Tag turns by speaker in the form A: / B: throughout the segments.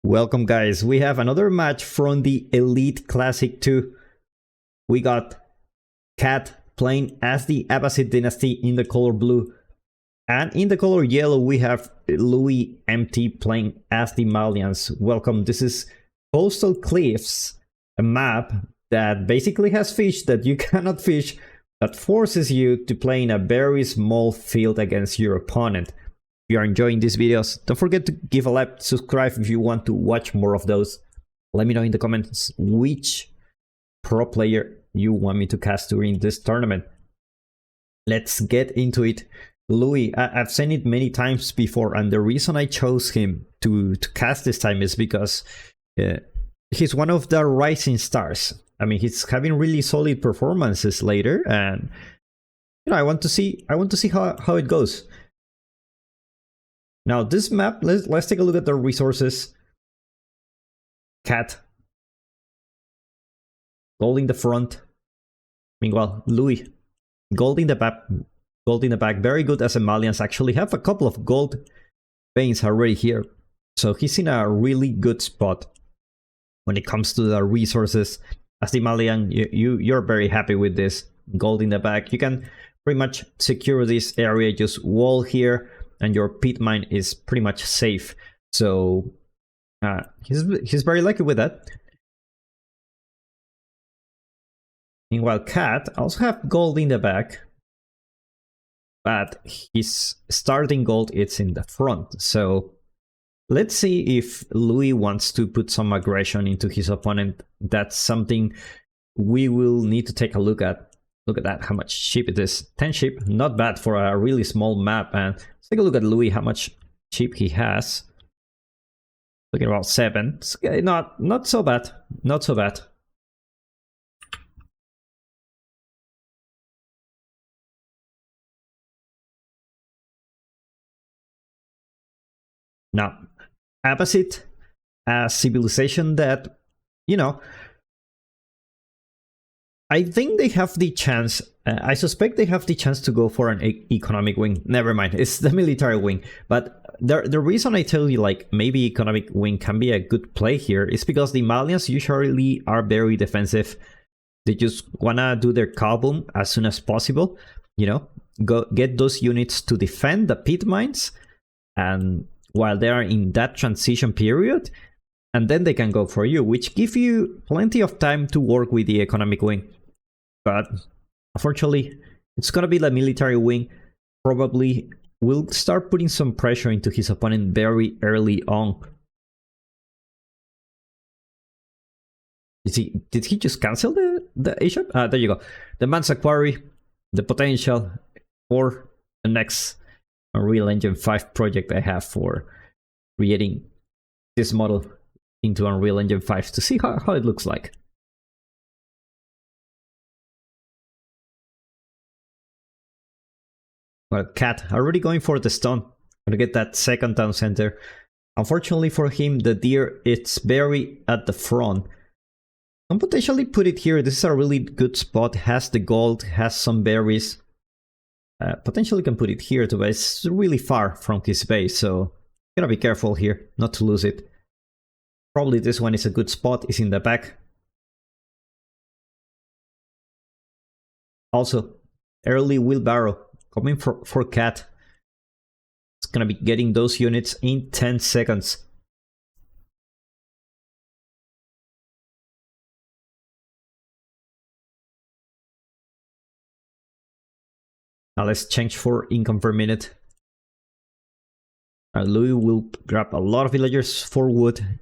A: Welcome guys, we have another match from the Elite Classic 2. We got Cat playing as the Abbasid Dynasty in the color blue. And in the color yellow we have LoueMT playing as the Malians. Welcome, this is Coastal Cliffs, a map that basically has fish that you cannot fish, that forces you to play in a very small field against your opponent. If you are enjoying these videos, don't forget to give a like, subscribe if you want to watch more of those. Let me know in the comments which pro player you want me to cast during this tournament. Let's get into it. Louis, I've seen it many times before, and the reason I chose him to cast this time is because he's one of the rising stars. I mean, he's having really solid performances later, and you know, I want to see how it goes. Now this map, let's take a look at the resources. Cat, gold in the front. Meanwhile, Louis, gold in the back. Gold in the back, very good, as the Malians actually have a couple of gold veins already here. So he's in a really good spot when it comes to the resources. As the Malian, you're very happy with this. Gold in the back, you can pretty much secure this area, just wall here, and your pit mine is pretty much safe. So he's very lucky with that. Meanwhile, Cat also have gold in the back, but his starting gold it's in the front. So let's see if Louis wants to put some aggression into his opponent. That's something we will need to take a look at. Look at that, how much sheep it is. 10 sheep, not bad for a really small map. And let's take a look at Louis, how much sheep he has. Looking about 7. It's not so bad, not so bad. Now, Abbasid, a civilization that, you know, I think they have the chance, I suspect they have the chance to go for an economic wing. Never mind, it's the military wing. But the reason I tell you, like, maybe economic wing can be a good play here is because the Malians usually are very defensive. They just wanna do their kaboom as soon as possible, you know, go get those units to defend the pit mines, and while they are in that transition period, and then they can go for you, which give you plenty of time to work with the economic wing. But unfortunately, it's gonna be the military wing. Probably will start putting some pressure into his opponent very early on. Did he just cancel the A-shop? There you go. The Mansa Quarry, the potential for the next Unreal Engine 5 project I have for creating this model into Unreal Engine 5 to see how it looks like. Well, Cat already going for the stone. Gonna get that second town center. Unfortunately for him, the deer, it's very at the front. I'll potentially put it here. This is a really good spot. Has the gold, has some berries. Potentially can put it here too, but it's really far from his base, so gotta be careful here not to lose it. Probably this one is a good spot, is in the back. Also, early wheelbarrow coming for Cat. It's gonna be getting those units in 10 seconds. Now let's change for income per minute. Louis will grab a lot of villagers for wood.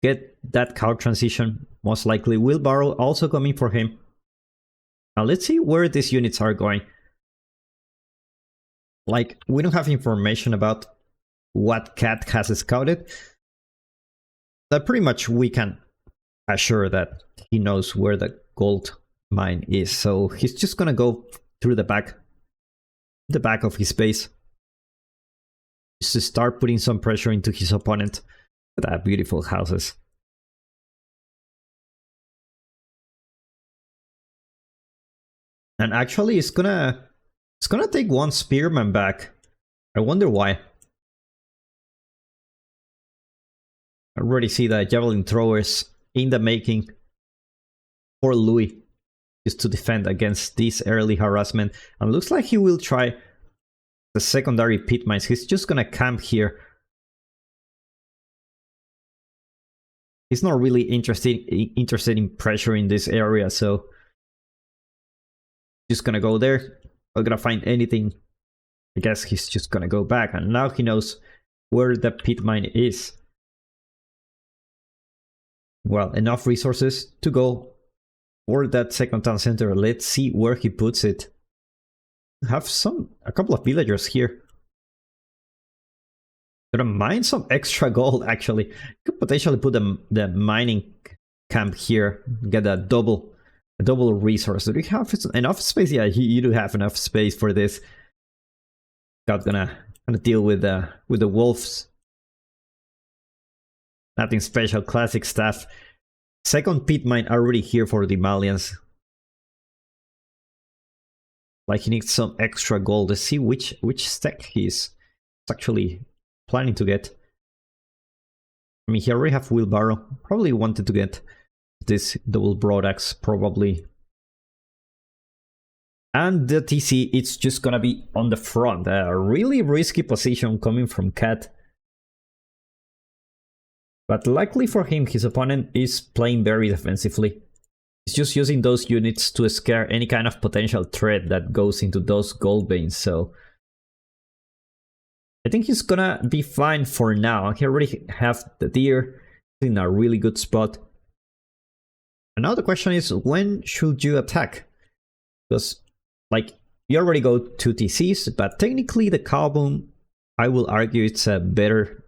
A: Get that cow transition. Most likely wheelbarrow also coming for him. Now let's see where these units are going. Like, we don't have information about what Cat has scouted. But pretty much we can assure that he knows where the gold mine is. So he's just gonna go through the back of his base, just to start putting some pressure into his opponent. Look at that, beautiful houses. And actually it's gonna take one spearman back. I wonder why. I already see the javelin throwers in the making for Louis, just to defend against this early harassment. And looks like he will try the secondary pit mines. He's just gonna camp here. He's not really interested in pressuring this area, so just gonna go there. Not gonna find anything. I guess he's just gonna go back, and now he knows where the pit mine is. Well, enough resources to go for that second town center. Let's see where he puts it. Have a couple of villagers here. Gonna mine some extra gold, actually. Could potentially put the mining camp here. Get a double resource. Do you have enough space? Yeah, you do have enough space for this. Not gonna deal with the wolves. Nothing special, classic stuff. Second pit mine already here for the Malians. Like he needs some extra gold. Let's see which stack he's actually planning to get. I mean, he already have wheelbarrow. Probably wanted to get this double broadaxe, probably. And the TC, it's just gonna be on the front. A really risky position coming from Cat. But luckily for him, his opponent is playing very defensively. He's just using those units to scare any kind of potential threat that goes into those gold veins, so I think he's gonna be fine for now. He already have the deer in a really good spot. And now the question is, when should you attack? Because, like, you already go 2 TCs, but technically the Cowboom, I will argue it's a better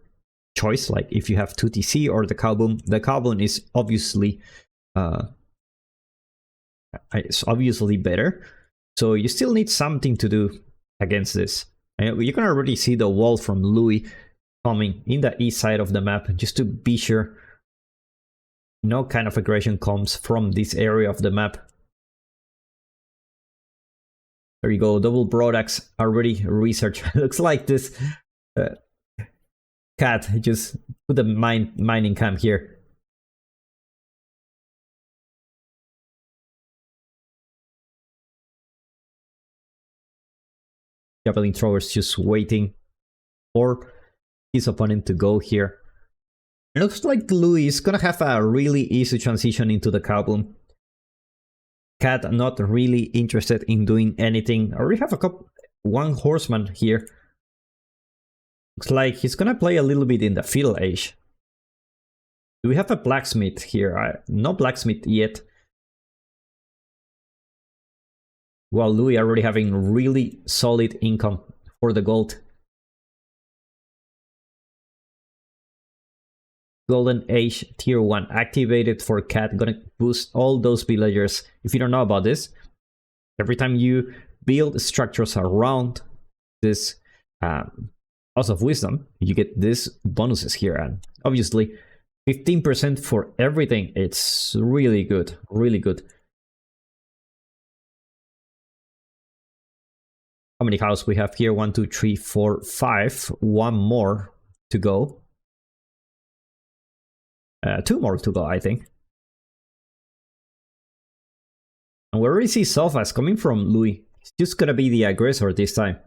A: choice. Like, if you have 2 TC or the Cowboom is obviously better. So you still need something to do against this. And you can already see the wall from Louis coming in the east side of the map, just to be sure no kind of aggression comes from this area of the map. There you go, double broadaxe already researched. Looks like this Cat just put the mining camp here. Javelin throwers just waiting for his opponent to go here. It looks like Louis is gonna have a really easy transition into the Cowboom. Cat not really interested in doing anything. I already have one horseman here. Looks like he's gonna play a little bit in the Fiddle Age. Do we have a blacksmith here? No blacksmith yet. While Louis already having really solid income for the gold. Golden Age tier 1 activated for Cat, gonna boost all those villagers. If you don't know about this, every time you build structures around this House of Wisdom, you get these bonuses here, and obviously 15% for everything. It's really good, really good. How many houses we have here? 1, 2, 3, 4, 5. One more to go. 2 more to go, I think. And we already see Sofas coming from Louis. He's just gonna be the aggressor this time.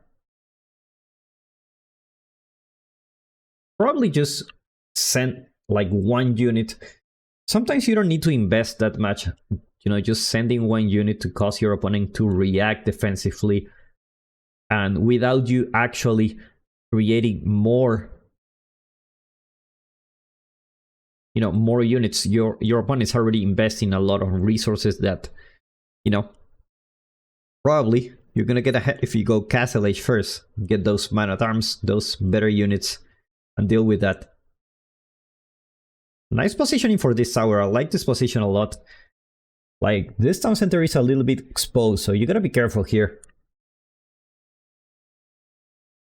A: Probably just send like 1 unit. Sometimes you don't need to invest that much. You know, just sending 1 unit to cause your opponent to react defensively. And without you actually creating more, more units, your opponent is already investing a lot of resources that, probably you're gonna get ahead if you go Castle Age first. Get those man-at-arms, those better units, and deal with that. Nice positioning for this tower. I like this position a lot. Like, this town center is a little bit exposed, so you gotta be careful here.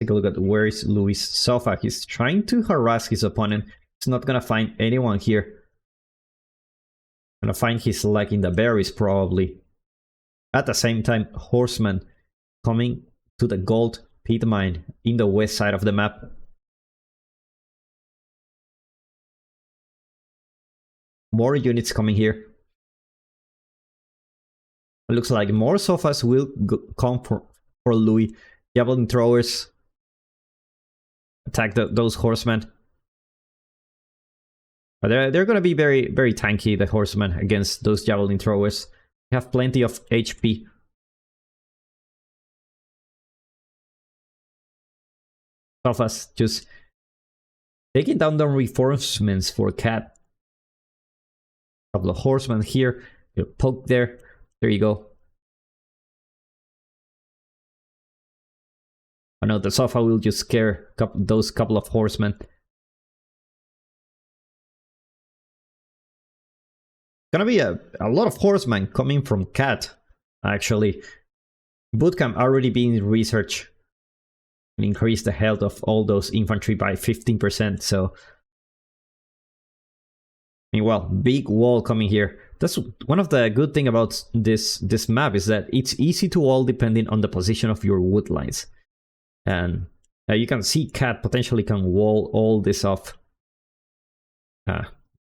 A: Take a look at where is Louis' Sofa. He's trying to harass his opponent. He's not gonna find anyone here. Gonna find his leg in the berries, probably. At the same time, horsemen coming to the gold pit mine in the west side of the map. more units coming here. It looks like more sofas will come for Louis. Javelin throwers attack those horsemen. But they're going to be very, very tanky, the horsemen, against those javelin throwers. They have plenty of HP. Sofas just taking down the reinforcements for Cat. Couple of horsemen here. You poke there. There you go. I know the Sofa will just scare those couple of horsemen. Gonna be a lot of horsemen coming from Cat, actually. Bootcamp already being researched and increase the health of all those infantry by 15%. So, I mean, well, big wall coming here. That's one of the good thing about this map, is that it's easy to wall depending on the position of your wood lines. And you can see Cat potentially can wall all this off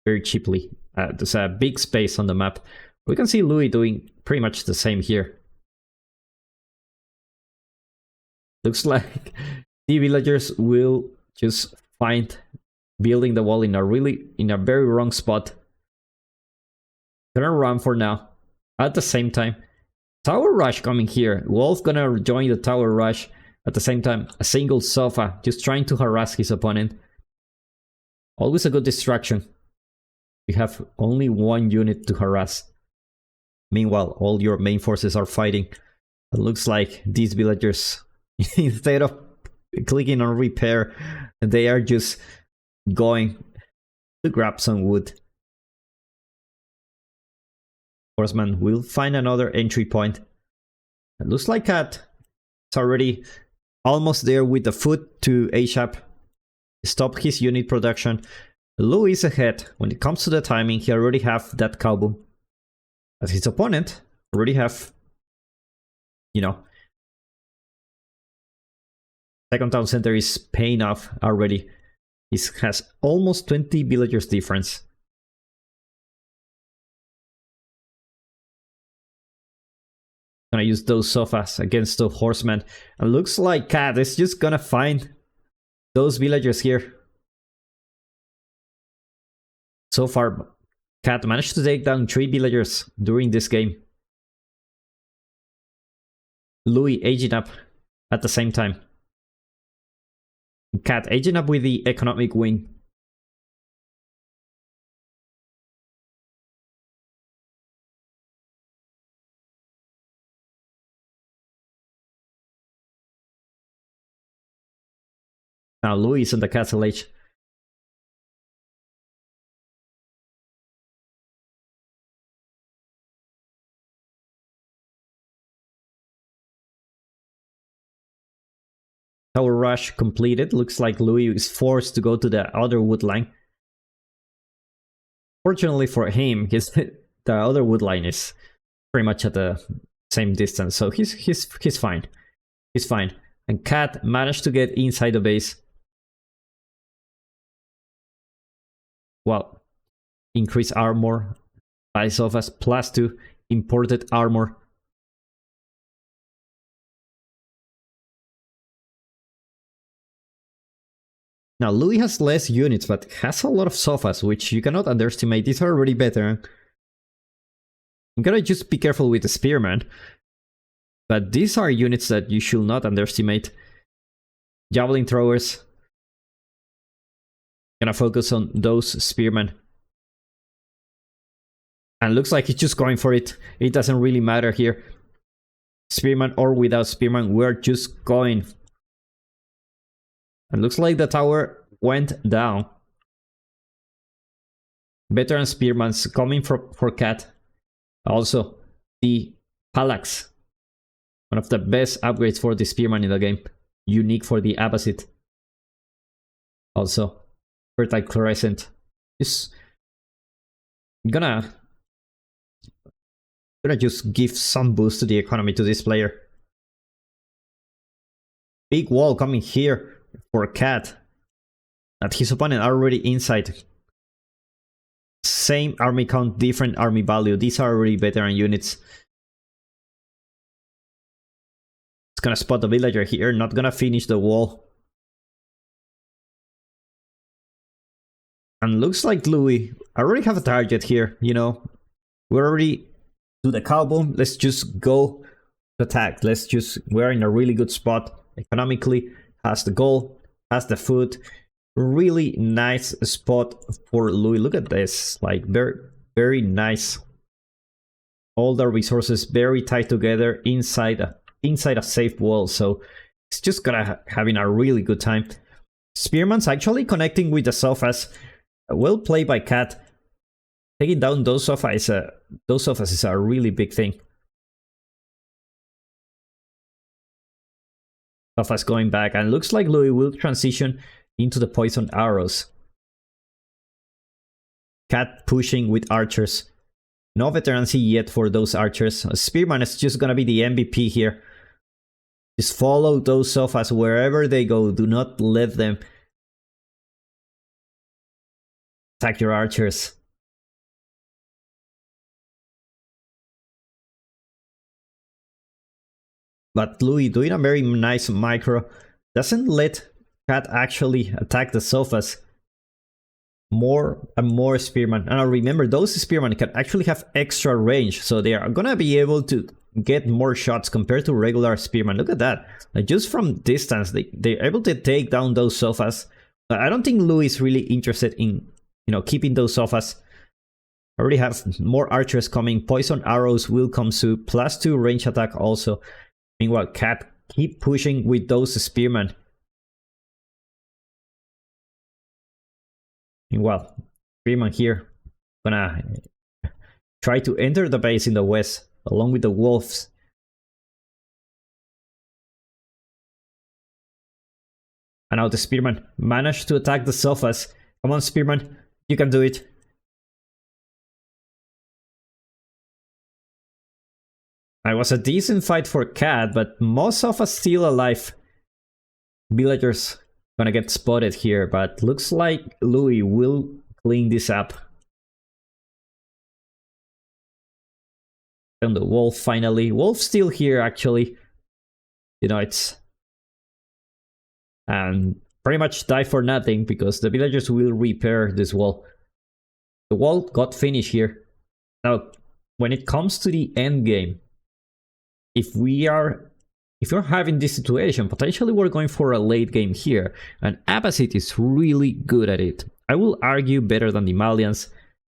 A: very cheaply. There's a big space on the map. We can see Louis doing pretty much the same here. Looks like the villagers will just find building the wall in a very wrong spot. Gonna run for now. At the same time, tower rush coming here. Wolf gonna join the tower rush. At the same time, a single Sofa just trying to harass his opponent. Always a good distraction. You have only one unit to harass. Meanwhile, all your main forces are fighting. It looks like these villagers, instead of clicking on repair, they are just going to grab some wood. Horseman will find another entry point. It looks like Cat is already almost there with the foot to ASAP. Stop his unit production. Louis is ahead. When it comes to the timing, he already have that cow boom. As his opponent already have, second town center is paying off already. He has almost 20 villagers difference. Gonna use those Sofas against the horsemen. And looks like Cat is just gonna find those villagers here. So far, Cat managed to take down 3 villagers during this game. Louis aging up at the same time. Cat aging up with the economic win. Now Louis is on the castle age. Tower rush completed. Looks like Louis is forced to go to the other wood line. Fortunately for him, the other wood line is pretty much at the same distance, so he's fine. He's fine. And Cat managed to get inside the base. Well, increased armor. Ice of us +2 imported armor. Now Louis has less units, but has a lot of Sofas, which you cannot underestimate. These are already better. You gotta just be careful with the Spearman. But these are units that you should not underestimate. Javelin throwers. Gonna focus on those Spearmen. And looks like he's just going for it. It doesn't really matter here. Spearman or without Spearman, we're just going. And looks like the tower went down. Veteran Spearmans coming for Cat. Also, the Phalanx. One of the best upgrades for the Spearman in the game. Unique for the Abbasid. Also, Fertile Crescent. Just gonna just give some boost to the economy to this player. Big wall coming here for Cat. That his opponent already inside. same army count, different army value. These are already veteran units. It's gonna spot the villager here, not gonna finish the wall. And looks like Louis, I already have a target here, you know. We're already do the cow boom. Let's just go to attack. We're in a really good spot economically. Has the goal, has the food. Really nice spot for Louis. Look at this, like very nice. All the resources very tight together inside a safe wall. So it's just having a really good time. Spearman's actually connecting with the sofas. Well played by Cat. Taking down those sofas is a really big thing. Sofas going back, and looks like Louis will transition into the poison arrows. Cat pushing with archers. No veterancy yet for those archers. Spearman is just gonna be the MVP here. Just follow those sofas wherever they go. Do not let them attack your archers. But Louis doing a very nice micro. Doesn't let Cat actually attack the sofas. More and more spearmen. And remember, those spearmen can actually have extra range. So they are gonna be able to get more shots compared to regular spearmen. Look at that. Like just from distance, they're able to take down those sofas. But I don't think Louis is really interested in, you know, keeping those sofas. Already have more archers coming. Poison arrows will come soon. +2 range attack also. Meanwhile, Cat keep pushing with those spearmen. Meanwhile, spearman here gonna try to enter the base in the west along with the wolves. And now the spearman managed to attack the sofas. Come on, spearman, you can do it. It was a decent fight for Cat, but most of us still alive. Villagers gonna get spotted here, but looks like Louis will clean this up. And the wolf finally. Wolf's still here actually. You know, it's... and pretty much die for nothing because the villagers will repair this wall. The wall got finished here. Now, when it comes to the end game, if you're having this situation, potentially we're going for a late game here, and Abbasid is really good at it. I will argue better than the Malians.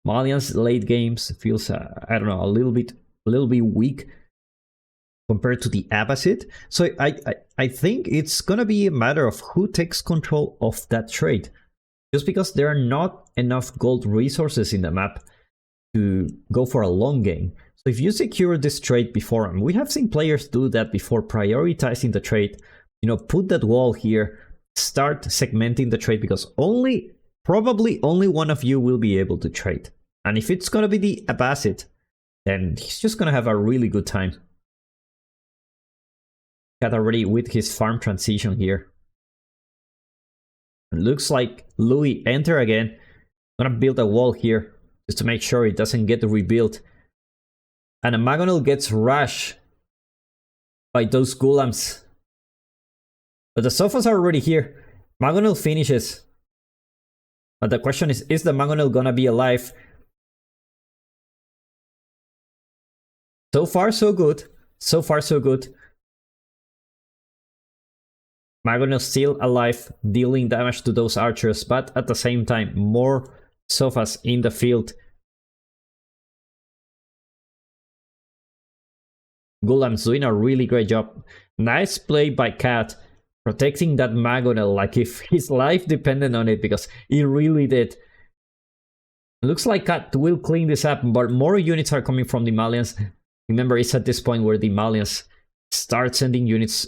A: Malians late games feels I don't know, a little bit weak compared to the Abbasid. So I think it's gonna be a matter of who takes control of that trade, just because there are not enough gold resources in the map to go for a long game. So if you secure this trade before, and we have seen players do that before, prioritizing the trade, you know, put that wall here, start segmenting the trade, because probably only one of you will be able to trade. And if it's gonna be the Abbasid, then he's just gonna have a really good time. Got already with his farm transition here. It looks like Louis enter again. I'm gonna build a wall here just to make sure it doesn't get rebuilt. And a Magonel gets rushed by those Gulams. But the sofas are already here. Magonel finishes. But the question is the Magonel gonna be alive? So far, so good. So far, so good. Magonel still alive, dealing damage to those archers, but at the same time, more sofas in the field. Gulam's doing a really great job. Nice play by Cat, protecting that Magonel like if his life depended on it, because he really did. Looks like Cat will clean this up, but more units are coming from the Malians. Remember, it's at this point where the Malians start sending units.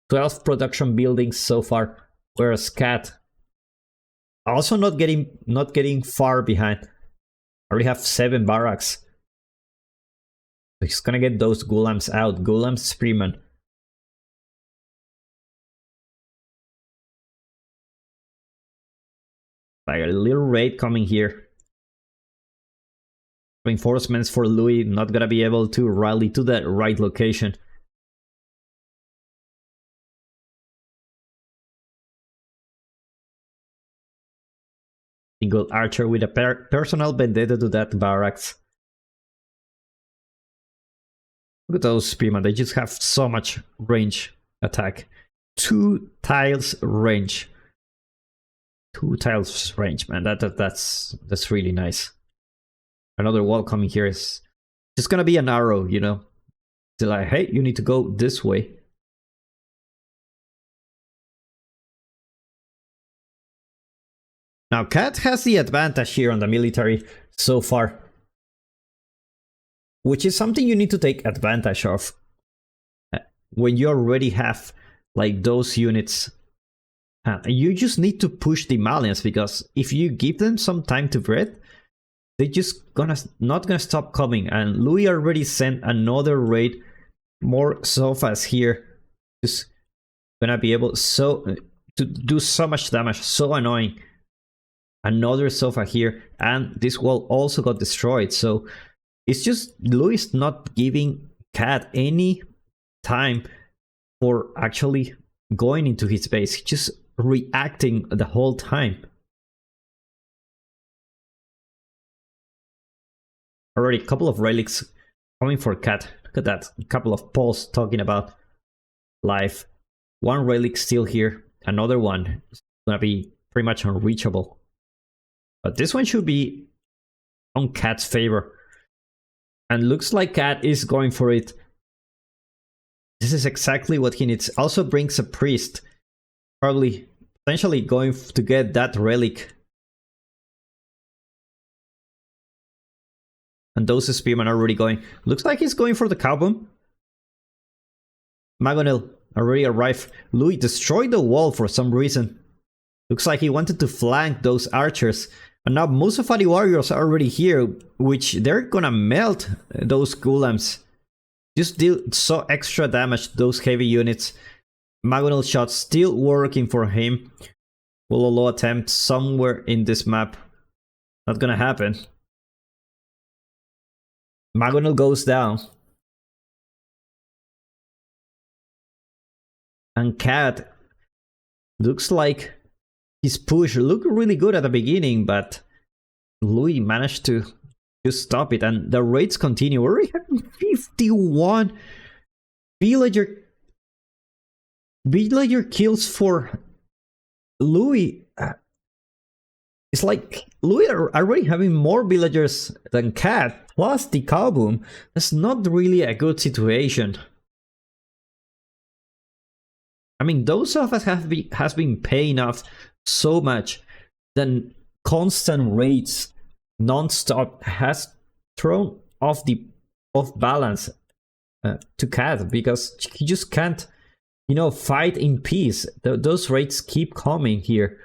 A: 12 production buildings so far, whereas Cat also not getting far behind. I already have 7 barracks. He's gonna get those Gulams out. Gulams Spearman. Like a little raid coming here. Reinforcements for Louis, not gonna be able to rally to that right location. Single archer with a personal vendetta to that barracks. Look at those spearmen, they just have so much range attack. 2 tiles range. 2 tiles range, man. That's really nice. Another wall coming here is just gonna be an arrow, you know. It's like, hey, you need to go this way. Now, Cat has the advantage here on the military so far, which is something you need to take advantage of when you already have like those units. You just need to push the Malians, because if you give them some time to breathe, they just not gonna stop coming. And Louis already sent another raid, more sofas here, just gonna be able to do so much damage, so annoying. Another sofa here, and this wall also got destroyed. So it's just Louis not giving Cat any time for actually going into his base. He's just reacting the whole time. Already a couple of relics coming for Cat. Look at that, a couple of polls talking about life. 1 relic still here, another one is gonna be pretty much unreachable. But this one should be on Cat's favor. And looks like Cat is going for it. This is exactly what he needs. Also brings a priest. Probably, potentially going to get that relic. And those spearmen are already going. Looks like he's going for the cow boom. Magonel already arrived. Louis destroyed the wall for some reason. Looks like he wanted to flank those archers. And now Musafari warriors are already here, which they're gonna melt those golems. Just deal so extra damage to those heavy units. Magonel shots still working for him. Will attempt somewhere in this map. Not gonna happen. Magonel goes down. And Cat looks like his push looked really good at the beginning, but Louis managed to just stop it, and the raids continue. We're already having 51 villager kills for Louis. It's like Louis are already having more villagers than Cat, plus the cow boom. That's not really a good situation. I mean, those of us has been paying off so much. Then constant raids non-stop has thrown off balance to Cat, because he just can't, you know, fight in peace. Those raids keep coming here.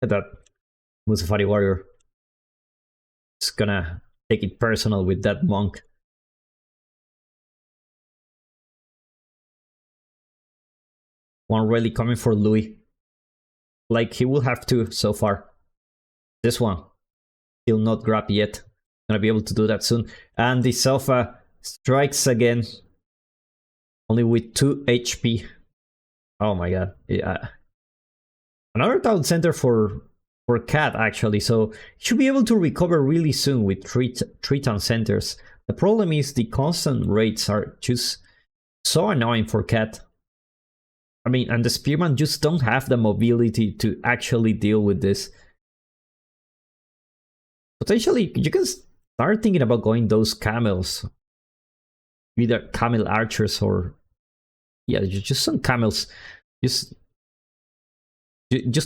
A: That Musafari warrior is gonna take it personal with that monk. One really coming for Louis. Like he will have to so far. This one still not grabbed yet. Gonna be able to do that soon. And the sofa strikes again. Only with 2 HP. Oh my god. Yeah. Another town center for Cat actually, so he should be able to recover really soon with 3 town centers. The problem is the constant raids are just so annoying for Cat. I mean, and the spearmen just don't have the mobility to actually deal with this. Potentially, you can start thinking about going those camels. Either camel archers or... yeah, just some camels. Just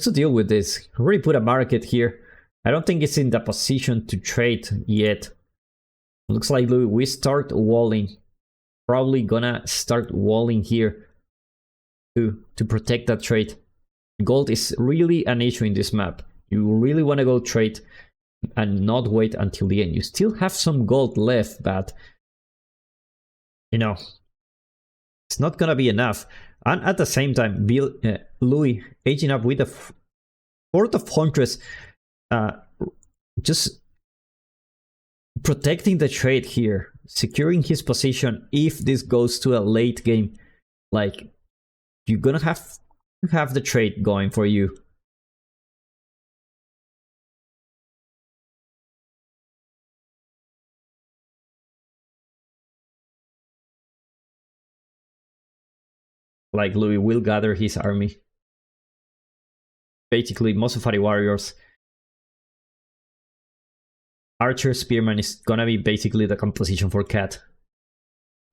A: to deal with this. Already put a market here. I don't think it's in the position to trade yet. Looks like we start walling. Probably gonna start walling here to protect that trade. Gold is really an issue in this map. You really want to go trade and not wait until the end. You still have some gold left, but you know, It's not gonna be enough. And at the same time, Louis aging up with the Fort of Huntress, just protecting the trade here, securing his position if this goes to a late game. Like, you're gonna have the trade going for you. Like, Louis will gather his army. Basically, Mosafari warriors. Archer Spearman is gonna be basically the composition for Cat.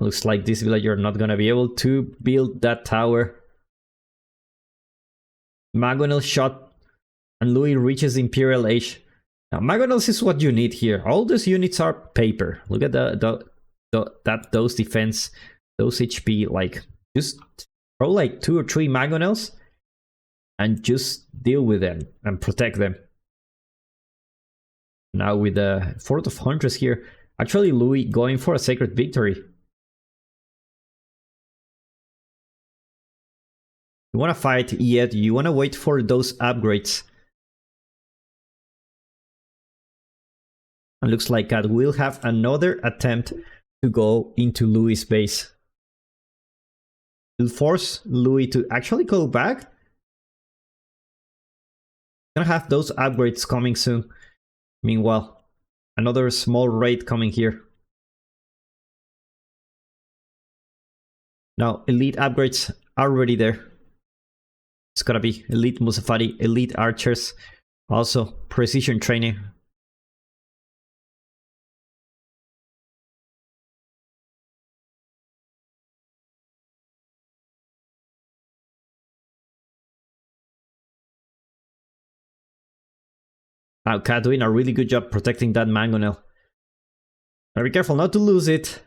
A: Looks like this villager not gonna be able to build that tower. Magonel shot, and Louis reaches Imperial Age. Now, Magonels is what you need here. All those units are paper. Look at those defense, those HP. Like, just throw like 2 or 3 Magonels and just deal with them and protect them. Now with the Fort of Huntress here, actually Louis going for a Sacred Victory. You want to fight yet, you want to wait for those upgrades. And looks like Cat will have another attempt to go into Louis' base. Will force Louis to actually go back. Gonna have those upgrades coming soon. Meanwhile, another small raid coming here. Now, elite upgrades are already there. It's gonna be elite Muzafari, elite archers, also precision training. Now, Cat doing a really good job protecting that Mangonel. Be careful not to lose it.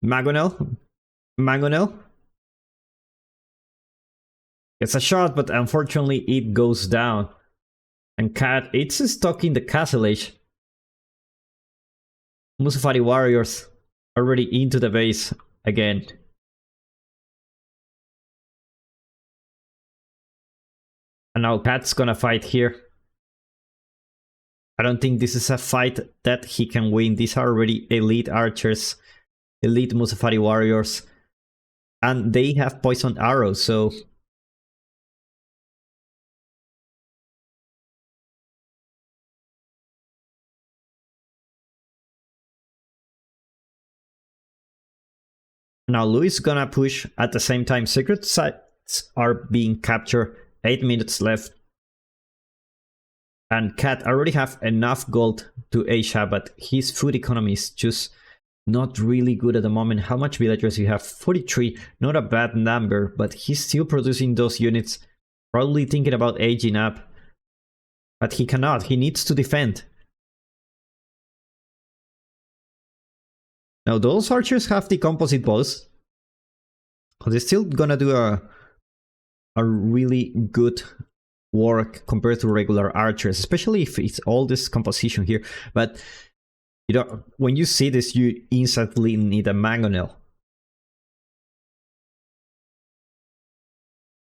A: Mangonel. It's a shot, but unfortunately it goes down. And Cat, it's stuck in the Castle Age. Muzafari warriors already into the base again. And now Cat's gonna fight here. I don't think this is a fight that he can win. These are already elite archers, elite Muzafari warriors, and they have poisoned arrows, so now Louis is gonna push at the same time. Secret sites are being captured. 8 minutes left. And Cat already have enough gold to Asia, but his food economy is just not really good at the moment. How much villagers you have? 43, not a bad number, but he's still producing those units. Probably thinking about aging up. But he cannot, he needs to defend. Now those archers have the composite bows. They're still gonna do a really good work compared to regular archers, especially if it's all this composition here. But you know, when you see this, you instantly need a Mangonel.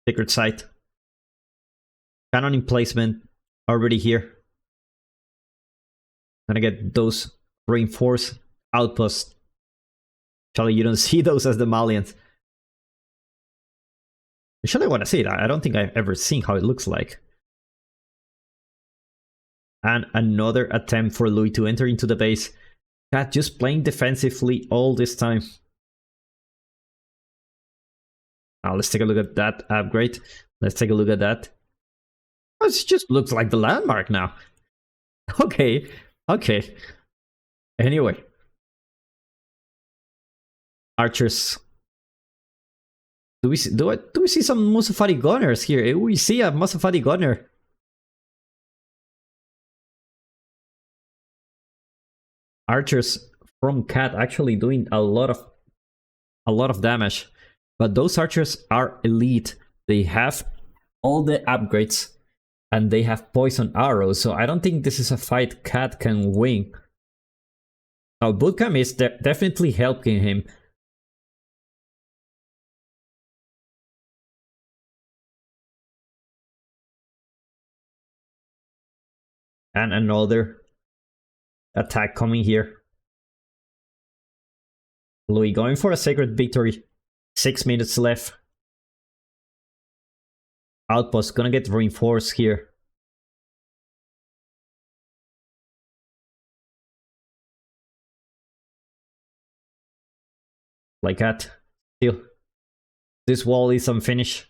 A: Sacred Site. Cannon emplacement already here. Gonna get those reinforced outposts. Actually, you don't see those as the Malians. Actually, I want to see it. I don't think I've ever seen how it looks like. And another attempt for Louis to enter into the base. Cat just playing defensively all this time. Now let's take a look at that upgrade. Let's take a look at that. Oh, it just looks like the landmark now. Okay. Anyway. Archers. Do we see some Muzafari gunners here? We see a Muzafari gunner. Archers from Cat actually doing a lot of damage, but those archers are elite. They have all the upgrades and they have poison arrows, so I don't think this is a fight Cat can win. Now Bootcamp is definitely helping him. And another attack coming here. Louis going for a sacred victory. 6 minutes left. Outpost gonna get reinforced here. Like that. Still. This wall is unfinished.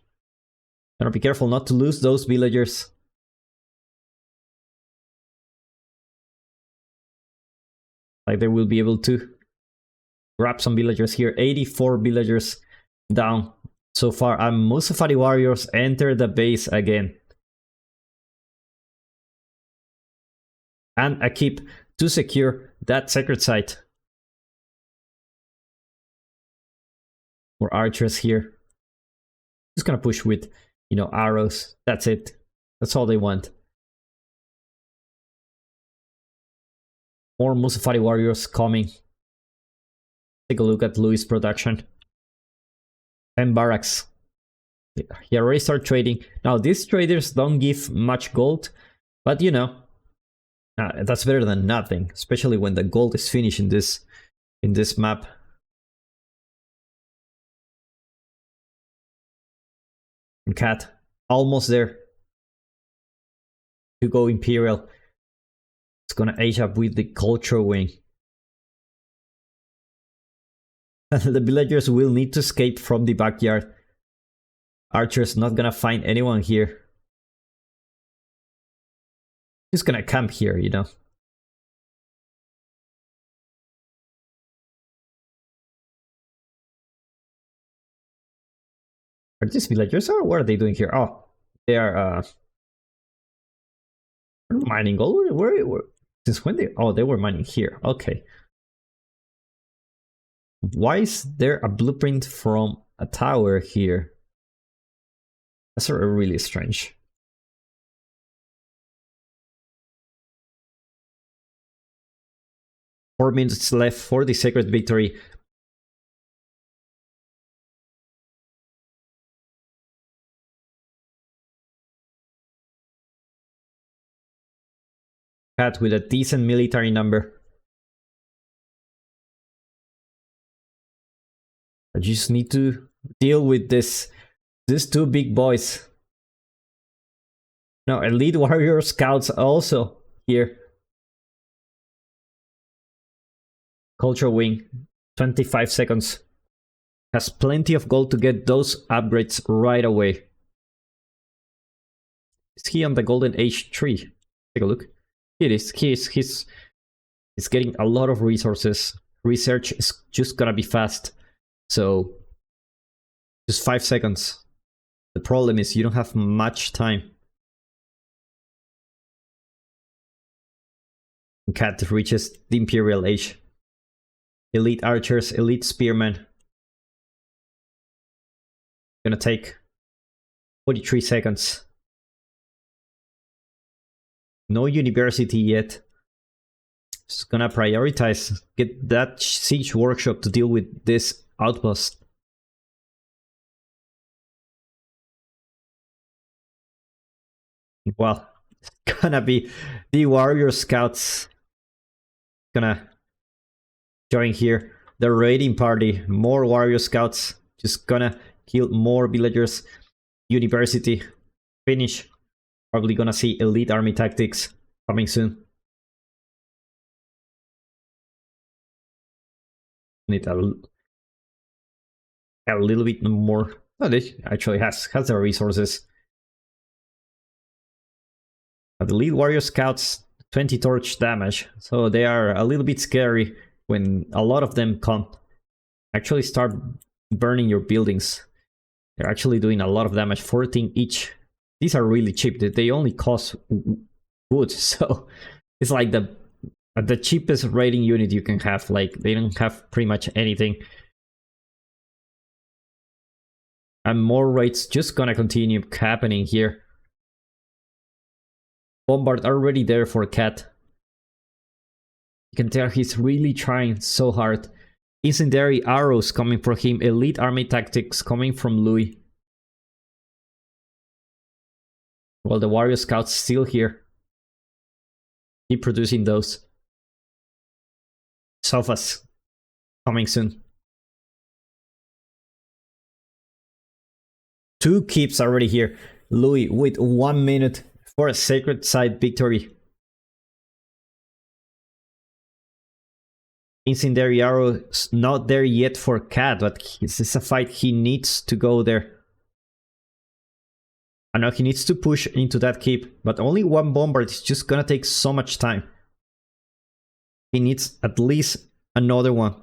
A: Gotta be careful not to lose those villagers. Like they will be able to grab some villagers here. 84 villagers down so far. And Musafari warriors enter the base again. And a keep to secure that sacred site. More archers here. Just gonna push with, you know, arrows. That's it. That's all they want. More Musafari warriors coming. Take a look at Louis' production. 10 barracks. He already started trading. Now, these traders don't give much gold, but you know, that's better than nothing, especially when the gold is finished in this map. And Cat, almost there to go Imperial. It's gonna age up with the culture wing. The villagers will need to escape from the backyard. Archer's not gonna find anyone here. He's gonna camp here, you know. Are these villagers or what are they doing here? Oh, they are mining gold. Where since when they? Oh, they were mining here. Okay. Why is there a blueprint from a tower here? That's really strange. Four minutes left for the sacred victory. Cat with a decent military number. I just need to deal with these two big boys. Now, elite warrior scouts also here. Culture wing, 25 seconds. Has plenty of gold to get those upgrades right away. Is he on the golden age tree? Take a look. It is. He's getting a lot of resources. Research is just gonna be fast. So just 5 seconds. The problem is you don't have much time. Cat reaches the Imperial Age. Elite archers, elite spearmen. Gonna take 43 seconds. No university yet. Just gonna prioritize. Get that siege workshop to deal with this outpost. Well, it's gonna be the warrior scouts. Gonna join here. The raiding party. More warrior scouts. Just gonna kill more villagers. University. Finish. Probably gonna see elite army tactics coming soon. Need a little bit more. Oh, this actually has the resources. The lead warrior scouts 20 torch damage, so they are a little bit scary when a lot of them come. Actually start burning your buildings. They're actually doing a lot of damage, 14 each. These are really cheap. They only cost wood, so it's like the cheapest raiding unit you can have. Like they don't have pretty much anything. And more raids just gonna continue happening here. Bombard already there for Cat. You can tell he's really trying so hard. Incendiary arrows coming from him. Elite army tactics coming from Louis. Well, the warrior scouts still here. Keep producing those. Sofas coming soon. 2 keeps already here. Louis with 1 minute for a sacred side victory. Incendiary Arrow's not there yet for Cat, but this is a fight he needs to go there. I know he needs to push into that keep, but only 1 bombard is just gonna take so much time. He needs at least another one.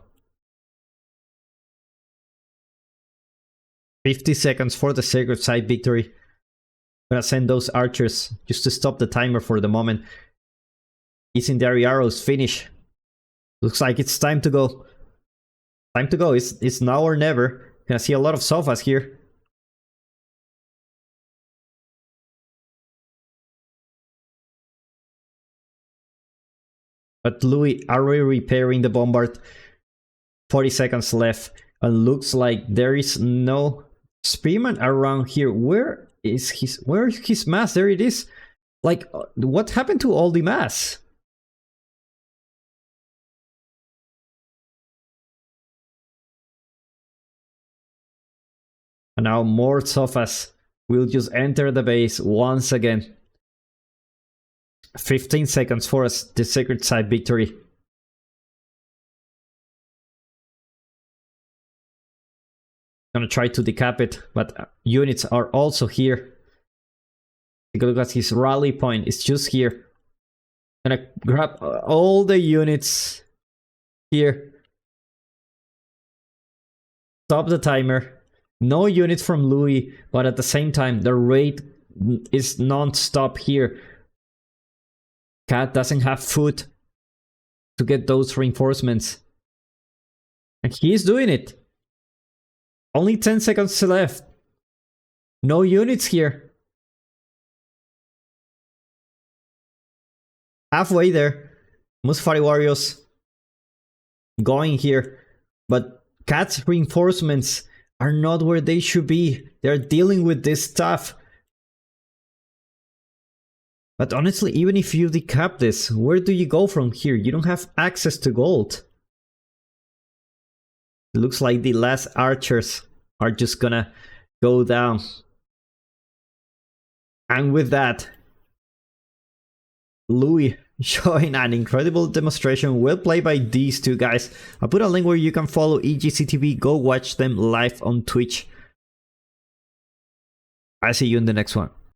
A: 50 seconds for the sacred side victory. Gonna send those archers just to stop the timer for the moment. Incendiary Arrows finish. Looks like it's time to go. Time to go. It's now or never. Gonna see a lot of sofas here. But Louis already repairing the bombard. 40 seconds left. And looks like there is no spearman around here. Where is his mass? There it is. Like, what happened to all the mass? And now more sofas will just enter the base once again. 15 seconds for us, the sacred side victory. Gonna try to decap it, but units are also here. Take a look at his rally point, it's just here. Gonna grab all the units here. Stop the timer. No units from Louis, but at the same time, the raid is non-stop here. Cat doesn't have food to get those reinforcements. And he's doing it. Only 10 seconds left. No units here. Halfway there. Musfari Warriors going here. But Cat's reinforcements are not where they should be. They're dealing with this stuff. But honestly, even if you decap this, where do you go from here? You don't have access to gold. It looks like the last archers are just gonna go down. And with that, Louis showing an incredible demonstration. Well played by these 2 guys. I'll put a link where you can follow EGCTV. Go watch them live on Twitch. I'll see you in the next one.